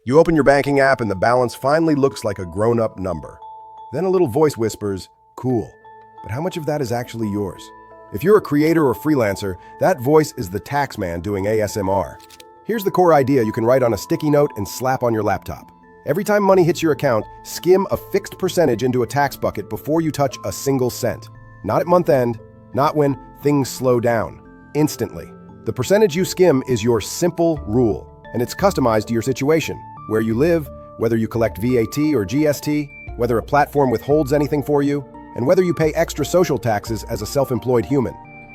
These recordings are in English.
You open your banking app and the balance finally looks like a grown-up number. Then a little voice whispers, "Cool, but how much of that is actually yours?" If you're a creator or freelancer, that voice is the tax man doing ASMR. Here's the core idea you can write on a sticky note and slap on your laptop. Every time money hits your account, skim a fixed percentage into a tax bucket before you touch a single cent. Not at month end, not when things slow down. Instantly. The percentage you skim is your simple rule, and it's customized to your situation, where you live, whether you collect VAT or GST, whether a platform withholds anything for you, and whether you pay extra social taxes as a self-employed human.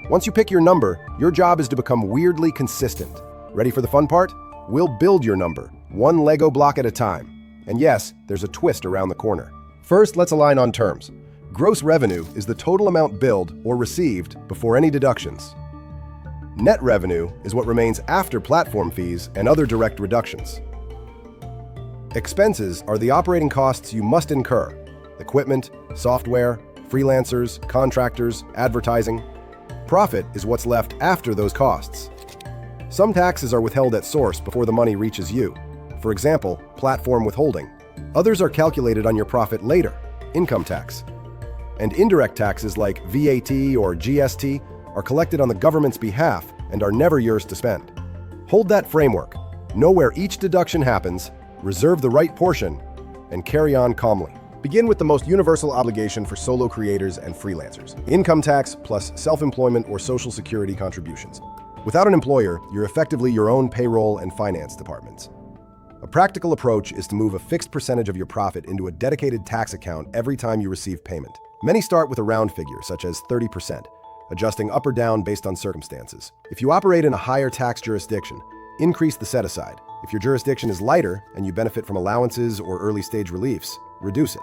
Once you pick your number, your job is to become weirdly consistent. Ready for the fun part? We'll build your number, one Lego block at a time. And yes, there's a twist around the corner. First, let's align on terms. Gross revenue is the total amount billed or received before any deductions. Net revenue is what remains after platform fees and other direct reductions. Expenses are the operating costs you must incur: equipment, software, freelancers, contractors, advertising. Profit is what's left after those costs. Some taxes are withheld at source before the money reaches you. For example, platform withholding. Others are calculated on your profit later, income tax. And indirect taxes like VAT or GST are collected on the government's behalf and are never yours to spend. Hold that framework, know where each deduction happens, reserve the right portion, and carry on calmly. Begin with the most universal obligation for solo creators and freelancers: income tax plus self-employment or social security contributions. Without an employer, you're effectively your own payroll and finance departments. A practical approach is to move a fixed percentage of your profit into a dedicated tax account every time you receive payment. Many start with a round figure, such as 30%, adjusting up or down based on circumstances. If you operate in a higher tax jurisdiction, increase the set-aside. If your jurisdiction is lighter and you benefit from allowances or early-stage reliefs, reduce it.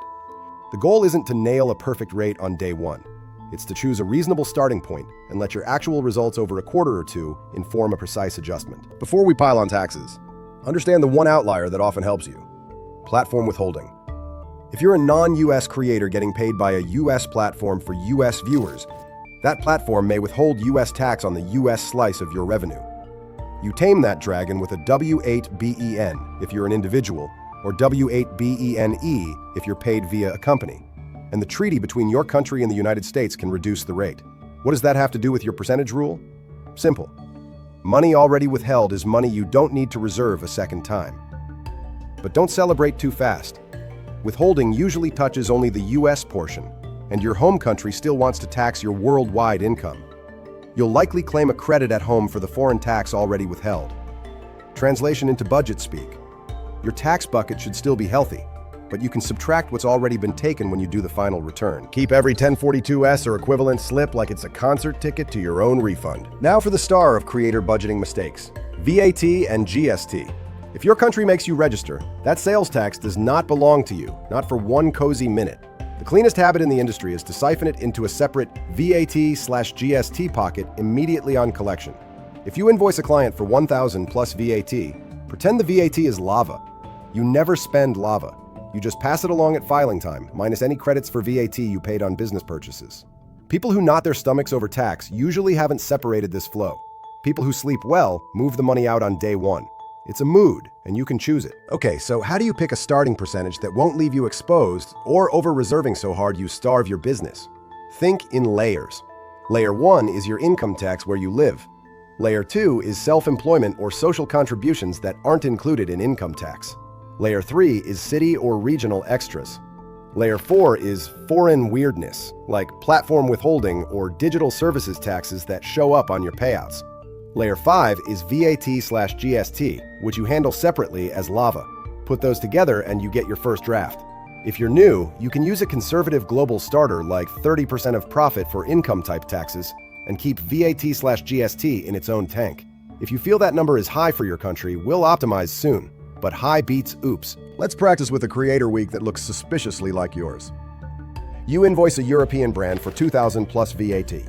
The goal isn't to nail a perfect rate on day one. It's to choose a reasonable starting point and let your actual results over a quarter or two inform a precise adjustment. Before we pile on taxes, understand the one outlier that often helps you: platform withholding. If you're a non-US creator getting paid by a US platform for US viewers, that platform may withhold US tax on the US slice of your revenue. You tame that dragon with a W-8BEN if you're an individual, or W-8BENE if you're paid via a company. And the treaty between your country and the United States can reduce the rate. What does that have to do with your percentage rule? Simple. Money already withheld is money you don't need to reserve a second time. But don't celebrate too fast. Withholding usually touches only the US portion, and your home country still wants to tax your worldwide income. You'll likely claim a credit at home for the foreign tax already withheld. Translation into budget speak: your tax bucket should still be healthy, but you can subtract what's already been taken when you do the final return. Keep every 1042S or equivalent slip like it's a concert ticket to your own refund. Now for the star of creator budgeting mistakes: VAT and GST. If your country makes you register, that sales tax does not belong to you, not for one cozy minute. The cleanest habit in the industry is to siphon it into a separate VAT/GST pocket immediately on collection. If you invoice a client for $1,000 plus VAT, pretend the VAT is lava. You never spend lava. You just pass it along at filing time, minus any credits for VAT you paid on business purchases. People who knot their stomachs over tax usually haven't separated this flow. People who sleep well move the money out on day one. It's a mood, and you can choose it. Okay, so how do you pick a starting percentage that won't leave you exposed or over-reserving so hard you starve your business? Think in layers. Layer 1 is your income tax where you live. Layer 2 is self-employment or social contributions that aren't included in income tax. Layer 3 is city or regional extras. Layer 4 is foreign weirdness, like platform withholding or digital services taxes that show up on your payouts. Layer 5 is VAT/GST, which you handle separately as lava. Put those together and you get your first draft. If you're new, you can use a conservative global starter like 30% of profit for income-type taxes and keep VAT/GST in its own tank. If you feel that number is high for your country, we'll optimize soon. But high beats oops. Let's practice with a creator week that looks suspiciously like yours. You invoice a European brand for $2,000 plus VAT.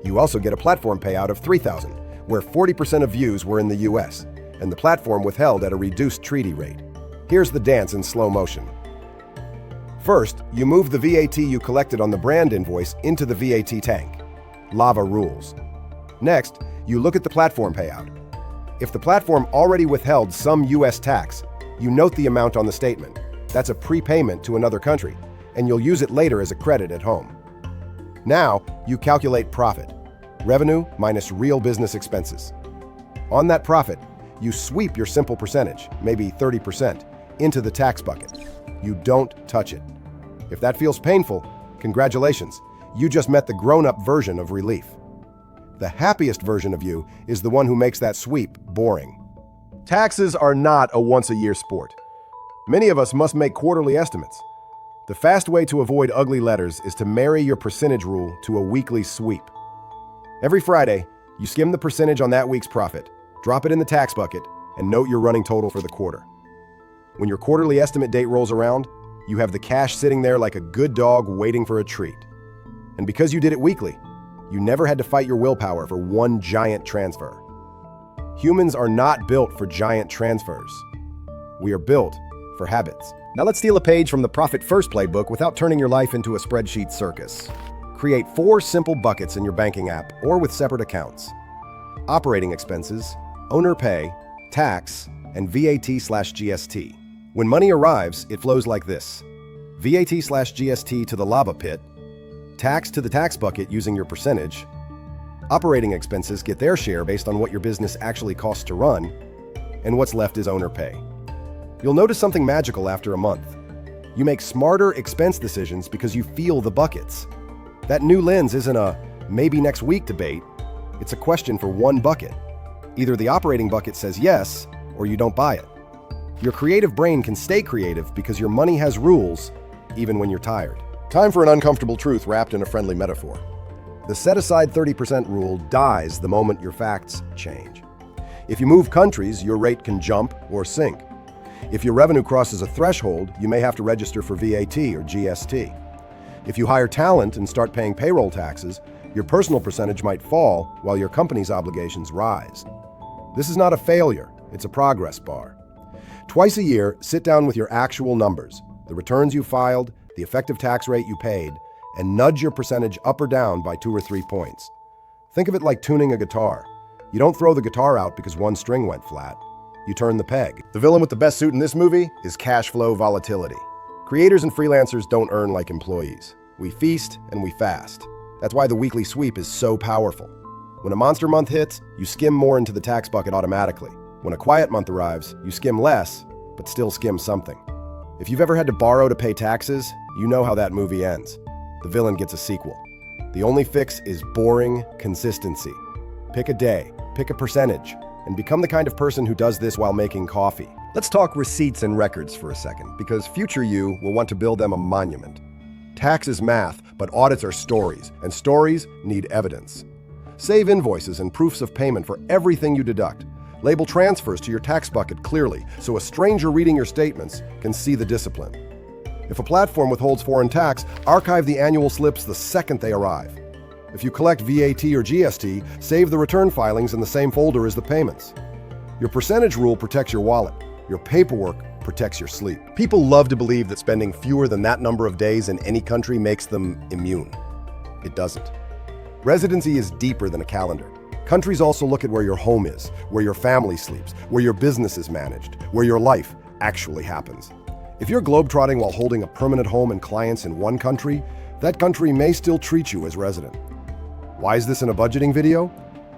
You also get a platform payout of $3,000, where 40% of views were in the US, and the platform withheld at a reduced treaty rate. Here's the dance in slow motion. First, you move the VAT you collected on the brand invoice into the VAT tank. Lava rules. Next, you look at the platform payout. If the platform already withheld some US tax, You note the amount on the statement. That's a prepayment to another country, and you'll use it later as a credit at home. Now, you calculate profit. Revenue minus real business expenses. On that profit, you sweep your simple percentage, maybe 30%, into the tax bucket. You don't touch it. If that feels painful, congratulations, you just met the grown-up version of relief. The happiest version of you is the one who makes that sweep boring. Taxes are not a once-a-year sport. Many of us must make quarterly estimates. The fast way to avoid ugly letters is to marry your percentage rule to a weekly sweep. Every Friday, you skim the percentage on that week's profit, drop it in the tax bucket, and note your running total for the quarter. When your quarterly estimate date rolls around, you have the cash sitting there like a good dog waiting for a treat. And because you did it weekly, you never had to fight your willpower for one giant transfer. Humans are not built for giant transfers. We are built for habits. Now let's steal a page from the Profit First playbook without turning your life into a spreadsheet circus. Create 4 simple buckets in your banking app or with separate accounts. Operating expenses, owner pay, tax, and VAT/GST. When money arrives, it flows like this. VAT/GST to the lava pit, tax to the tax bucket using your percentage, operating expenses get their share based on what your business actually costs to run, and what's left is owner pay. You'll notice something magical after a month. You make smarter expense decisions because you feel the buckets. That new lens isn't a maybe next week debate, it's a question for one bucket. Either the operating bucket says yes, or you don't buy it. Your creative brain can stay creative because your money has rules, even when you're tired. Time for an uncomfortable truth wrapped in a friendly metaphor. The set-aside 30% rule dies the moment your facts change. If you move countries, your rate can jump or sink. If your revenue crosses a threshold, you may have to register for VAT or GST. If you hire talent and start paying payroll taxes, your personal percentage might fall while your company's obligations rise. This is not a failure, it's a progress bar. Twice a year, sit down with your actual numbers, the returns you filed, the effective tax rate you paid, and nudge your percentage up or down by 2 or 3 points. Think of it like tuning a guitar. You don't throw the guitar out because one string went flat. You turn the peg. The villain with the best suit in this movie is cash flow volatility. Creators and freelancers don't earn like employees. We feast and we fast. That's why the weekly sweep is so powerful. When a monster month hits, you skim more into the tax bucket automatically. When a quiet month arrives, you skim less, but still skim something. If you've ever had to borrow to pay taxes, you know how that movie ends. The villain gets a sequel. The only fix is boring consistency. Pick a day, pick a percentage, and become the kind of person who does this while making coffee. Let's talk receipts and records for a second, because future you will want to build them a monument. Tax is math, but audits are stories, and stories need evidence. Save invoices and proofs of payment for everything you deduct. Label transfers to your tax bucket clearly, so a stranger reading your statements can see the discipline. If a platform withholds foreign tax, archive the annual slips the second they arrive. If you collect VAT or GST, save the return filings in the same folder as the payments. Your percentage rule protects your wallet. Your paperwork protects your sleep. People love to believe that spending fewer than that number of days in any country makes them immune. It doesn't. Residency is deeper than a calendar. Countries also look at where your home is, where your family sleeps, where your business is managed, where your life actually happens. If you're globetrotting while holding a permanent home and clients in one country, that country may still treat you as resident. Why is this in a budgeting video?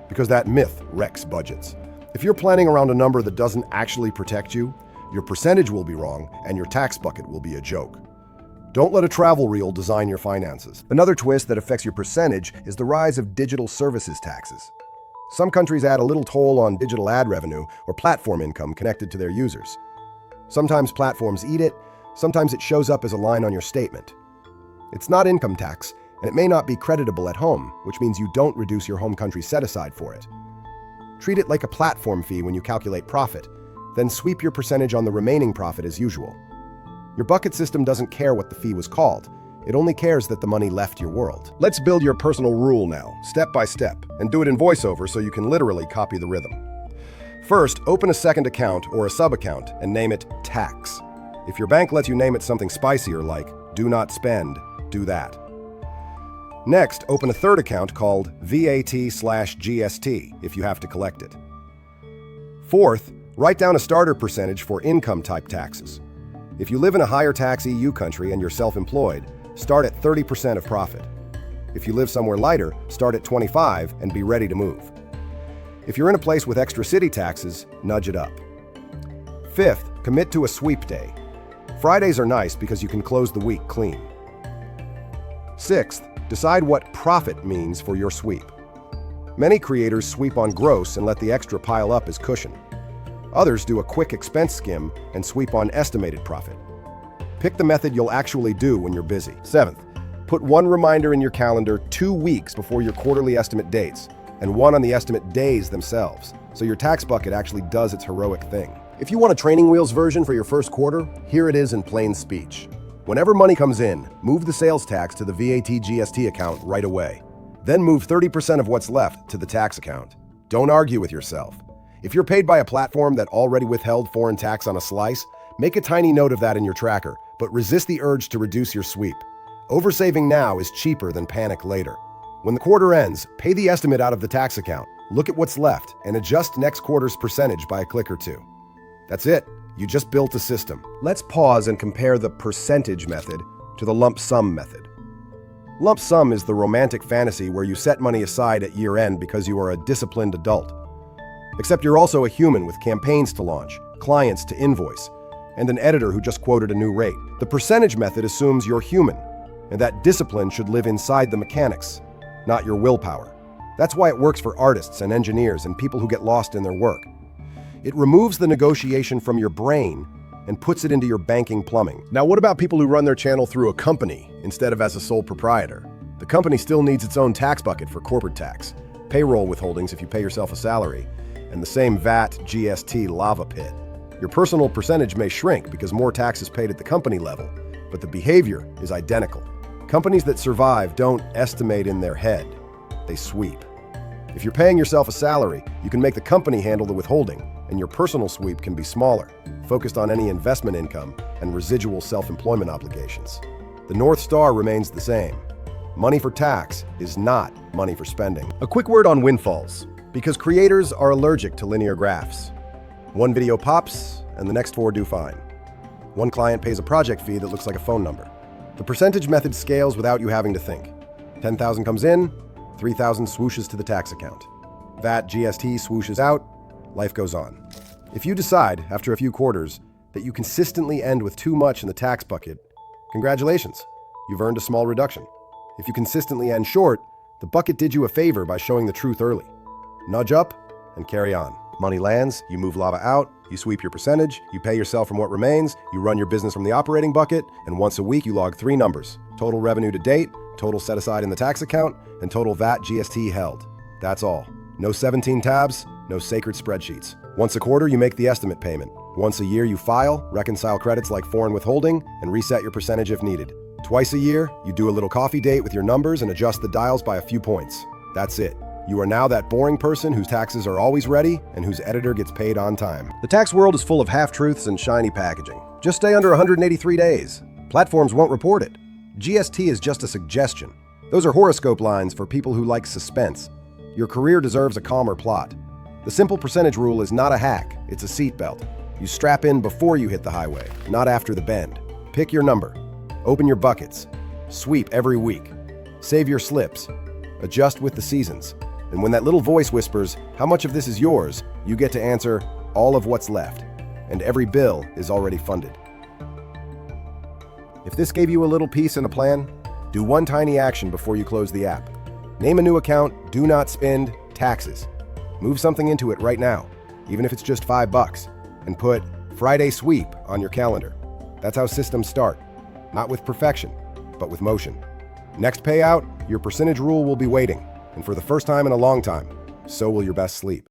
Because that myth wrecks budgets. If you're planning around a number that doesn't actually protect you, your percentage will be wrong and your tax bucket will be a joke. Don't let a travel reel design your finances. Another twist that affects your percentage is the rise of digital services taxes. Some countries add a little toll on digital ad revenue or platform income connected to their users. Sometimes platforms eat it, sometimes it shows up as a line on your statement. It's not income tax, and it may not be creditable at home, which means you don't reduce your home country set-aside for it. Treat it like a platform fee when you calculate profit, then sweep your percentage on the remaining profit as usual. Your bucket system doesn't care what the fee was called. It only cares that the money left your world. Let's build your personal rule now, step by step, and do it in VoiceOver so you can literally copy the rhythm. First, open a second account or a sub-account and name it Tax. If your bank lets you name it something spicier like Do Not Spend, do that. Next, open a third account called VAT/GST if you have to collect it. Fourth, Write down a starter percentage for income-type taxes. If you live in a higher tax EU country and you're self-employed, start at 30% of profit. If you live somewhere lighter, start at 25% and be ready to move. If you're in a place with extra city taxes, nudge it up. Fifth, commit to a sweep day. Fridays are nice because you can close the week clean. Sixth, decide what profit means for your sweep. Many creators sweep on gross and let the extra pile up as cushion. Others do a quick expense skim and sweep on estimated profit. Pick the method you'll actually do when you're busy. Seventh, put one reminder in your calendar 2 weeks before your quarterly estimate dates, and one on the estimate days themselves, so your tax bucket actually does its heroic thing. If you want a training wheels version for your first quarter, here it is in plain speech. Whenever money comes in, move the sales tax to the VAT GST account right away. Then move 30% of what's left to the tax account. Don't argue with yourself. If you're paid by a platform that already withheld foreign tax on a slice, make a tiny note of that in your tracker, but resist the urge to reduce your sweep. Oversaving now is cheaper than panic later. When the quarter ends, pay the estimate out of the tax account, look at what's left, and adjust next quarter's percentage by a click or two. That's it. You just built a system. Let's pause and compare the percentage method to the lump sum method. Lump sum is the romantic fantasy where you set money aside at year-end because you are a disciplined adult. Except you're also a human with campaigns to launch, clients to invoice, and an editor who just quoted a new rate. The percentage method assumes you're human, and that discipline should live inside the mechanics, not your willpower. That's why it works for artists and engineers and people who get lost in their work. It removes the negotiation from your brain and puts it into your banking plumbing. Now, what about people who run their channel through a company instead of as a sole proprietor? The company still needs its own tax bucket for corporate tax, payroll withholdings if you pay yourself a salary, and the same VAT, GST lava pit. Your personal percentage may shrink because more tax is paid at the company level, but the behavior is identical. Companies that survive don't estimate in their head, they sweep. If you're paying yourself a salary, you can make the company handle the withholding, and your personal sweep can be smaller, focused on any investment income and residual self-employment obligations. The North Star remains the same. Money for tax is not money for spending. A quick word on windfalls, because creators are allergic to linear graphs. One video pops, and the next 4 do fine. One client pays a project fee that looks like a phone number. The percentage method scales without you having to think. 10,000 comes in, 3,000 swooshes to the tax account. VAT, GST swooshes out, life goes on. If you decide, after a few quarters, that you consistently end with too much in the tax bucket, congratulations, you've earned a small reduction. If you consistently end short, the bucket did you a favor by showing the truth early. Nudge up and carry on. Money lands, you move lava out, you sweep your percentage, you pay yourself from what remains, you run your business from the operating bucket, and once a week you log 3 numbers: total revenue to date, total set aside in the tax account, and total VAT GST held. That's all. No 17 tabs, no sacred spreadsheets. Once a quarter, you make the estimate payment. Once a year, you file, reconcile credits like foreign withholding, and reset your percentage if needed. Twice a year, you do a little coffee date with your numbers and adjust the dials by a few points. That's it. You are now that boring person whose taxes are always ready and whose editor gets paid on time. The tax world is full of half-truths and shiny packaging. Just stay under 183 days. Platforms won't report it. GST is just a suggestion. Those are horoscope lines for people who like suspense. Your career deserves a calmer plot. The simple percentage rule is not a hack, it's a seatbelt. You strap in before you hit the highway, not after the bend. Pick your number. Open your buckets. Sweep every week. Save your slips. Adjust with the seasons. And when that little voice whispers, "How much of this is yours?" you get to answer, "All of what's left." And every bill is already funded. If this gave you a little peace and a plan, do one tiny action before you close the app. Name a new account, do not spend taxes. Move something into it right now, even if it's just $5, and put Friday Sweep on your calendar. That's how systems start, not with perfection, but with motion. Next payout, your percentage rule will be waiting, and for the first time in a long time, so will your best sleep.